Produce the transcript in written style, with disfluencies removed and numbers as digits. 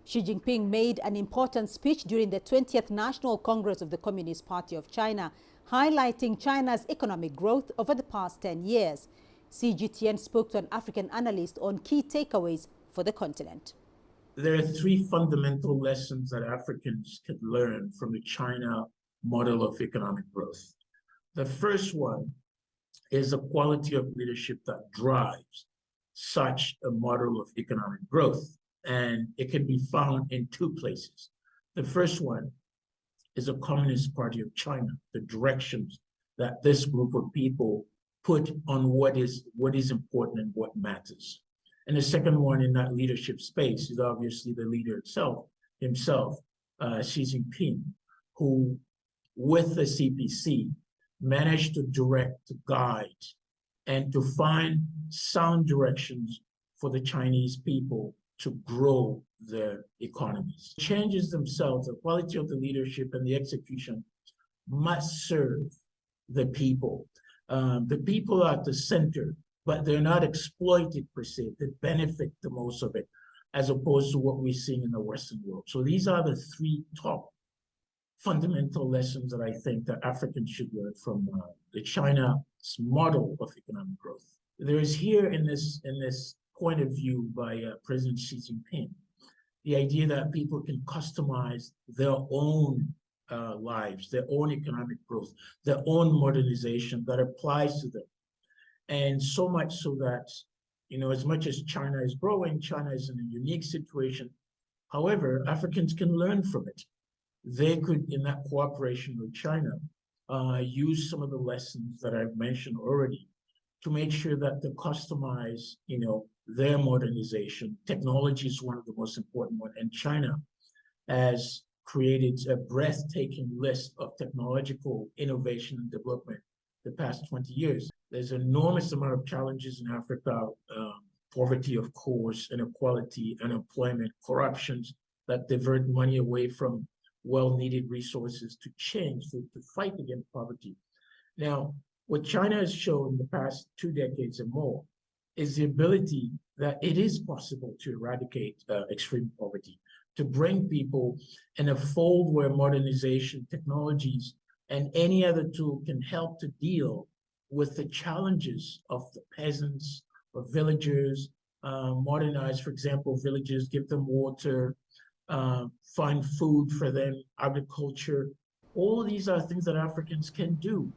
Xi Jinping made an important speech during the 20th National Congress of the Communist Party of China, highlighting China's economic growth over the past 10 years. CGTN spoke to an African analyst on key takeaways for the continent. There are three fundamental lessons that Africans could learn from the China model of economic growth. The first one is the quality of leadership that drives such a model of economic growth. And it can be found in two places. The first one is the Communist Party of China, the directions that this group of people put on what is important and what matters. And the second one in that leadership space is obviously the leader himself, Xi Jinping, who with the CPC managed to direct, to guide, and to find sound directions for the Chinese people to grow their economies. Changes themselves, the quality of the leadership and the execution must serve the people. The people are at the center, but they're not exploited per se. They benefit the most of it, as opposed to what we're seeing in the Western world. So these are the three top fundamental lessons that I think that Africans should learn from the China's model of economic growth. There is here in this point of view by President Xi Jinping, the idea that people can customize their own lives, their own economic growth, their own modernization that applies to them. And so much so that, as much as China is growing, China is in a unique situation. However, Africans can learn from it. They could, in that cooperation with China, use some of the lessons that I've mentioned already to make sure that they customize, their modernization. Technology is one of the most important ones, and China has created a breathtaking list of technological innovation and development the past 20 years. There's an enormous amount of challenges in Africa, poverty, of course, inequality, unemployment, corruptions that divert money away from well-needed resources to change, to fight against poverty. Now, what China has shown in the past 2 decades and more is the ability that it is possible to eradicate extreme poverty, to bring people in a fold where modernization, technologies, and any other tool can help to deal with the challenges of the peasants, of villagers, modernize, for example, villages, give them water, find food for them, agriculture. All of these are things that Africans can do.